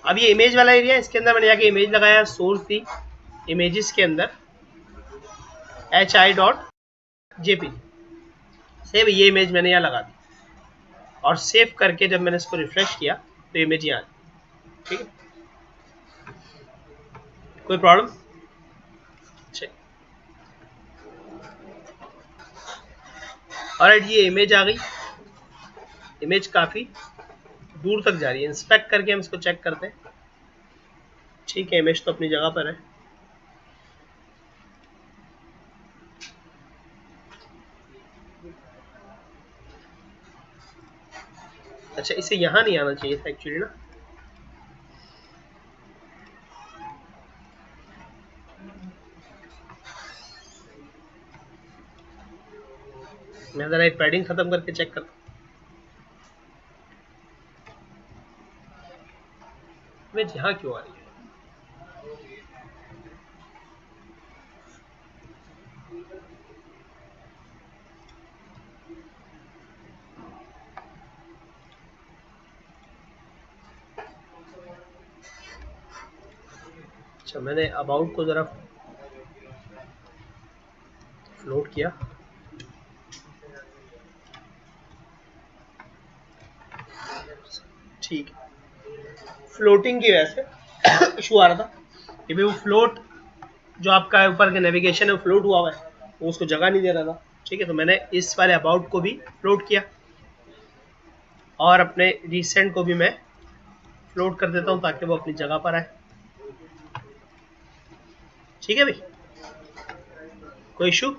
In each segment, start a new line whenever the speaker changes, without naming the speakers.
अब ये इमेज वाला एरिया, इसके अंदर मैंने जाके इमेज लगाया, सोर्स दी, इमेजेस के अंदर hi.jpg, सेव, ये इमेज मैंने यहाँ लगा दी और सेव करके जब मैंने इसको रिफ्रेश किया तो इमेज यहाँ आ गई। ठीक है, कोई प्रॉब्लम? ऑलराइट, ये इमेज आ गई, इमेज काफी दूर तक जा रही है। इंस्पेक्ट करके हम इसको चेक करते हैं। ठीक है, इमेज तो अपनी जगह पर है। अच्छा, इसे यहाँ नहीं आना चाहिए था एक्चुअली ना। मैं जरा पैडिंग खत्म करके चेक करता हूँ। इमेज यहाँ क्यों आ रही है? अच्छा, मैंने अबाउट को जरा फ्लोट किया। ठीक है, फ्लोटिंग की वजह से इशू आ रहा था कि भाई वो फ्लोट जो आपका ऊपर का नेविगेशन है वो फ्लोट हुआ हुआ है, वो उसको जगह नहीं दे रहा था। ठीक है, तो मैंने इस वाले अबाउट को भी फ्लोट किया और अपने रिसेंट को भी मैं फ्लोट कर देता हूँ ताकि वो अपनी जगह पर आए। ठीक है भाई, कोई इशू?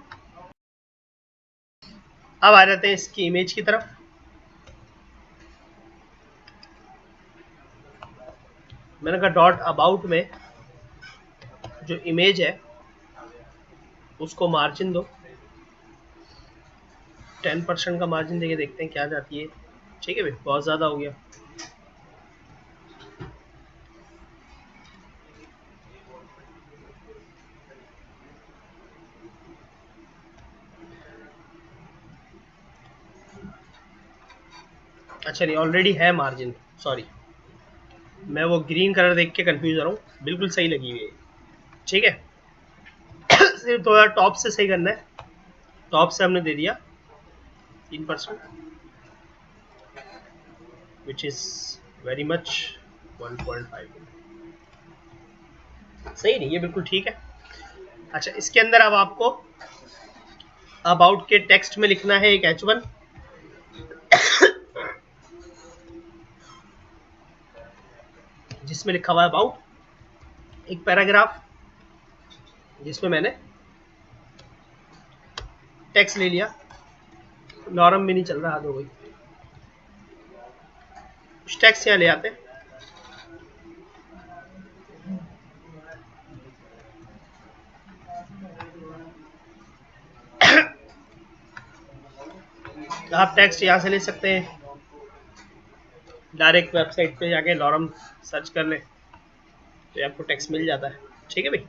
अब आ जाते हैं इसकी इमेज की तरफ। मैंने कहा डॉट अबाउट में जो इमेज है उसको मार्जिन दो, 10% का मार्जिन देके देखते हैं क्या जाती है। ठीक है भाई, बहुत ज़्यादा हो गया। अच्छा नहीं, ऑलरेडी है मार्जिन, सॉरी, मैं वो ग्रीन कलर देख के कंफ्यूज हो रहा हूँ, बिल्कुल सही लगी हुई है। ठीक है, सिर्फ थोड़ा टॉप से सही करना है। टॉप से हमने दे दिया 3%, विच इज वेरी मच 1.5। सही नहीं है, बिल्कुल ठीक है। अच्छा, इसके अंदर अब आपको अबाउट के टेक्स्ट में लिखना है एक H1, जिसमें लिखा हुआ है अबाउट, एक पैराग्राफ जिसमें मैंने टेक्स्ट ले लिया। नॉर्म भी नहीं चल रहा, हो गई। टेक्स्ट यहाँ ले आते हैं। आप टेक्स्ट यहाँ से ले सकते हैं, डायरेक्ट वेबसाइट पे जाके लॉरम सर्च कर लें तो आपको टेक्स्ट मिल जाता है। ठीक है भाई,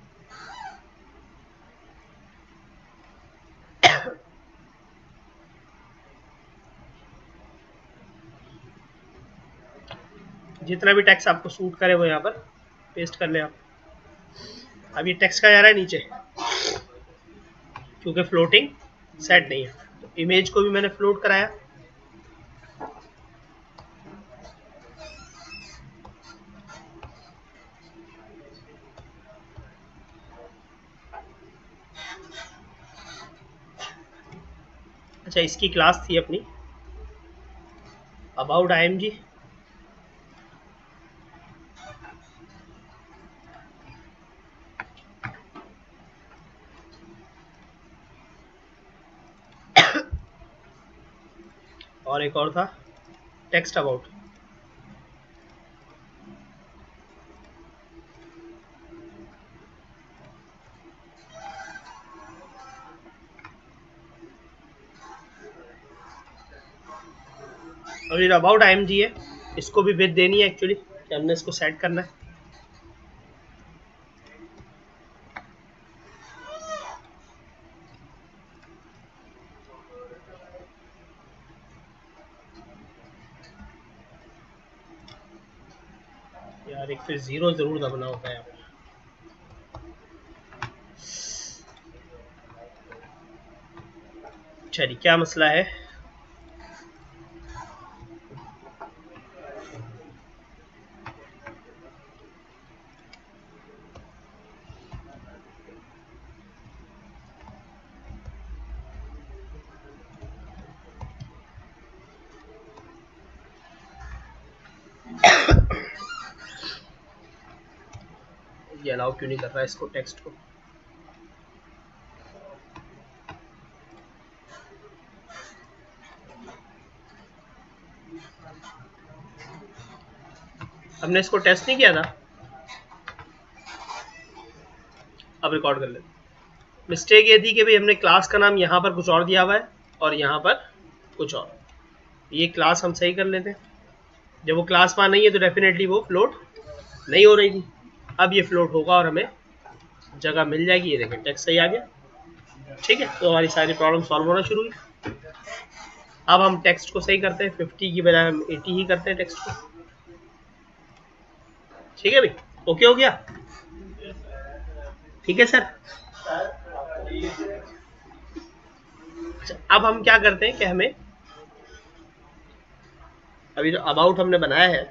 जितना भी टेक्स्ट आपको सूट करे वो यहाँ पर पेस्ट कर लें आप। अब ये टेक्स्ट का जा रहा है नीचे क्योंकि फ्लोटिंग सेट नहीं है, तो इमेज को भी मैंने फ्लोट कराया। अच्छा, इसकी क्लास थी अपनी अबाउट IMG, और एक और था टेक्स्ट अबाउट। और ये अबाउट IMG है, इसको भी विद देनी है एक्चुअली, हमने इसको सेट करना है। यार यार, एक फिर जीरो जरूर दबना होता है यहाँ पर। चलिए क्या मसला है? ये अलाउ क्यों नहीं कर रहा है इसको, टेक्स्ट को? हमने इसको टेस्ट नहीं किया था, अब रिकॉर्ड कर लेते। मिस्टेक ये थी कि भाई हमने क्लास का नाम यहाँ पर कुछ और दिया हुआ है और यहाँ पर कुछ और। ये क्लास हम सही कर लेते हैं। जब वो क्लास वहाँ नहीं है तो डेफिनेटली वो फ्लोट नहीं हो रही थी। अब ये फ्लोट होगा और हमें जगह मिल जाएगी। ये देखें टेक्स्ट सही आ गया, ठीक है। तो हमारी सारी प्रॉब्लम सॉल्व होना शुरू हुई। अब हम टेक्स्ट को सही करते हैं, 50 की बजाय हम 80 ही करते हैं टेक्स्ट को, ठीक है भाई। ओके हो गया, ठीक है सर। अच्छा, अब हम क्या करते हैं कि हमें अभी जो अबाउट हमने बनाया है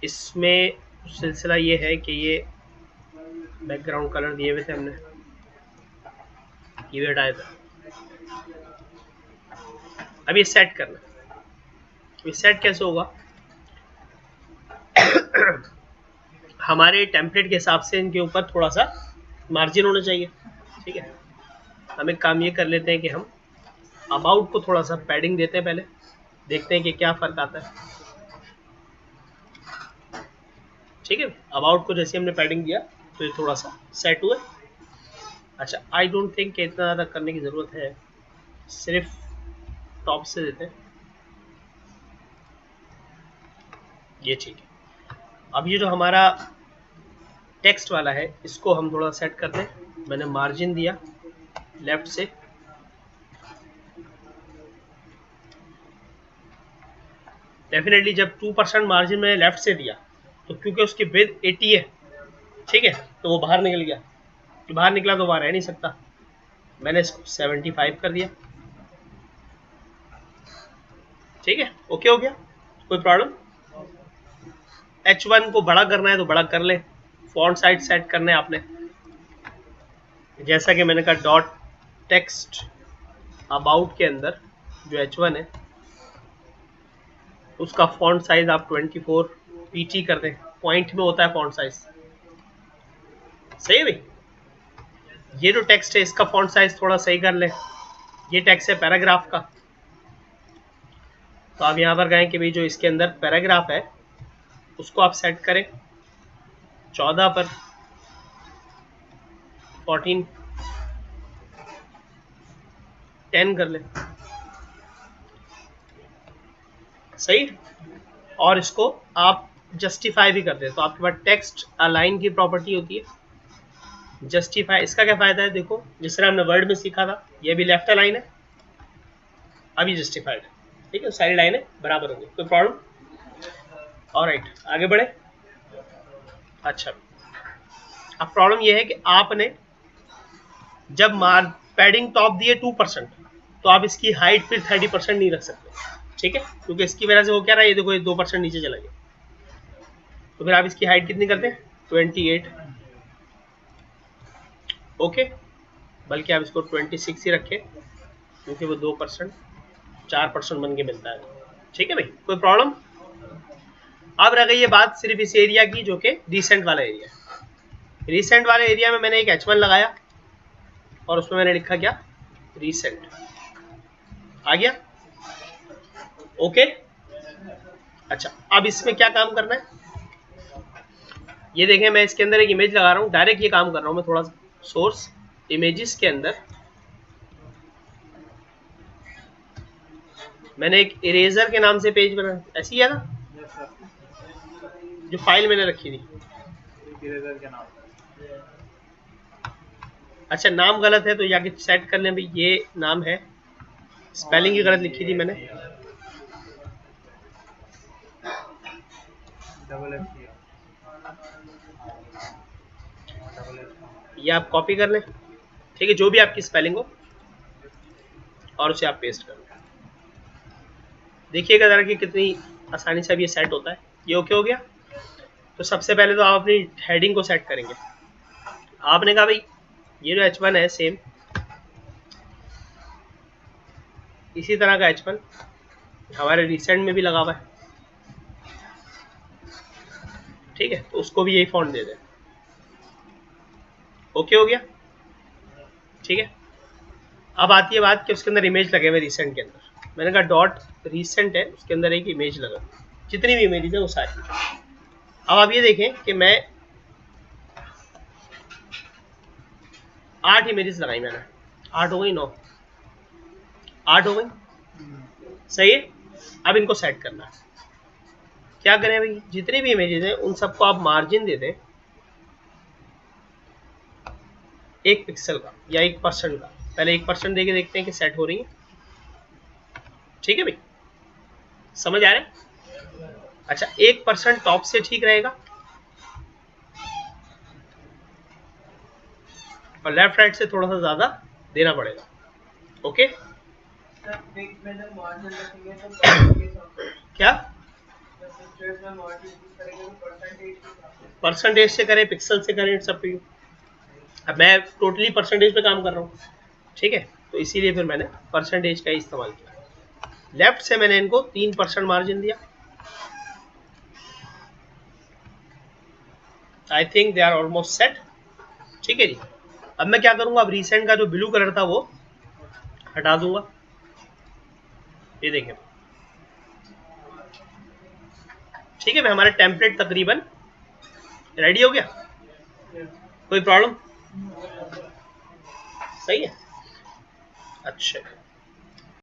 इसमें सिलसिला ये है कि ये बैकग्राउंड कलर दिए हुए थे हमने, ये हटाए थे। अब ये सेट करना, ये सेट कैसे होगा? हमारे टेम्पलेट के हिसाब से इनके ऊपर थोड़ा सा मार्जिन होना चाहिए, ठीक है। हम एक काम ये कर लेते हैं कि हम अबाउट को थोड़ा सा पैडिंग देते हैं, पहले देखते हैं कि क्या फर्क आता है, ठीक है। अबाउट को जैसे हमने पैडिंग दिया तो ये थोड़ा सा सेट हुआ। अच्छा, आई डोंट थिंक कि इतना ज़्यादा करने की ज़रूरत है, सिर्फ टॉप से देते हैं, ये ठीक है। अब ये जो हमारा टेक्स्ट वाला है इसको हम थोड़ा सेट करते हैं। मैंने मार्जिन दिया लेफ्ट से, डेफिनेटली जब 2% मार्जिन मैंने लेफ्ट से दिया तो क्योंकि उसकी विड्थ 80 है, ठीक है, तो वो बाहर निकल गया। तो बाहर निकला तो वहाँ रह नहीं सकता, मैंने इसको 75 कर दिया, ठीक है। ओके हो गया, कोई प्रॉब्लम? H1 को बड़ा करना है तो बड़ा कर ले, फॉन्ट साइज सेट करना है आपने, जैसा कि मैंने कहा डॉट टेक्स्ट अबाउट के अंदर जो H1 है उसका फॉन्ट साइज आप 24 PT कर दें, पॉइंट में होता है फॉन्ट साइज, सही है भाई। ये जो टेक्स्ट है इसका फॉन्ट साइज थोड़ा सही कर ले, ये टेक्स्ट है पैराग्राफ का, तो आप यहाँ पर गए कि भाई जो इसके अंदर पैराग्राफ है उसको आप सेट करें 14 पर, 14 10 कर ले, सही। और इसको आप जस्टिफाई भी कर दे, तो आपके पास टेक्स्ट अलाइन की प्रॉपर्टी होती है जस्टिफाई। इसका क्या फायदा है? देखो जिस तरह हमने वर्ड में सीखा था, ये भी लेफ्ट अलाइन है, अभी जस्टिफाइड, ठीक है, सारी लाइनें बराबर होंगी, कोई प्रॉब्लम? ऑलराइट, आगे बढ़े। अच्छा, अब प्रॉब्लम यह है कि आपने जब पैडिंग टॉप दिए 2% तो आप इसकी हाइट फिर 30% नहीं रख सकते, ठीक है, क्योंकि इसकी वजह से वो क्या रहा है, ये देखो ये 2% नीचे चला गया, तो फिर आप इसकी हाइट कितनी करते हैं? 28, ओके, बल्कि आप इसको 26 ही रखें क्योंकि वो 2% 4% बन के मिलता है, ठीक है भाई, कोई प्रॉब्लम? अब रह गई ये बात सिर्फ इस एरिया की जो कि रिसेंट वाला एरिया है। रिसेंट वाले एरिया में मैंने एक H1 लगाया और उसमें मैंने लिखा क्या? रिसेंट, आ गया, ओके। अच्छा, अब इसमें क्या काम करना है ये देखें, मैं इसके अंदर एक इमेज लगा रहा हूँ, डायरेक्ट ये काम कर रहा हूँ मैं, थोड़ा सा सोर्स इमेजेस के अंदर मैंने एक इरेजर के नाम से पेज बना, ऐसी है ना जो फाइल मैंने रखी थी,
इरेजर के नाम।
अच्छा नाम गलत है तो जाके सेट करने में, ये नाम है, स्पेलिंग ही गलत लिखी थी मैंने,
डबल एफ किया,
ये आप कॉपी कर लें, ठीक है, जो भी आपकी स्पेलिंग हो, और उसे आप पेस्ट कर लें। देखिएगा जरा कि कितनी आसानी से अब ये सेट होता है। ये ओके हो गया। तो सबसे पहले तो आप अपनी हेडिंग को सेट करेंगे। आपने कहा भाई ये जो H1 है सेम इसी तरह का H1 हमारे रिसेंट में भी लगा हुआ है, ठीक है, तो उसको भी यही फॉन्ट दे दें। ओके हो गया, ठीक है। अब आती है बात कि उसके अंदर इमेज लगे हुए रिसेंट के अंदर। मैंने कहा डॉट रिसेंट है, उसके अंदर एक इमेज लगा, जितनी भी इमेजेस है वो सारी। अब आप ये देखें कि मैं 8 इमेजेस लगाई मैंने, 8 हो गई, 9, 8 हो गई, सही है। अब इनको सेट करना है। क्या करें भाई, जितने भी इमेजेस हैं उन सबको आप मार्जिन दे दें 1 पिक्सल का या 1% का। पहले 1% देके देखते हैं कि सेट हो रही है, ठीक है भाई, समझ आ रहा है। अच्छा 1% टॉप से ठीक रहेगा और लेफ्ट राइट से थोड़ा सा ज्यादा देना पड़ेगा। ओके क्या परसेंटेज से करें, पिक्सल से करें, इट्स अप टू यू। अब मैं टोटली परसेंटेज पे काम कर रहा हूँ, ठीक है, तो इसीलिए फिर मैंने परसेंटेज का ही इस्तेमाल किया। लेफ्ट से मैंने इनको 3% मार्जिन दिया। I think they are almost set, ठीक है जी। अब मैं क्या करूंगा, अब रिसेंट का जो ब्लू कलर था वो हटा दूंगा। ये देखें, ठीक है, हमारा टेम्पलेट तकरीबन रेडी हो गया। कोई प्रॉब्लम? सही है, अच्छा।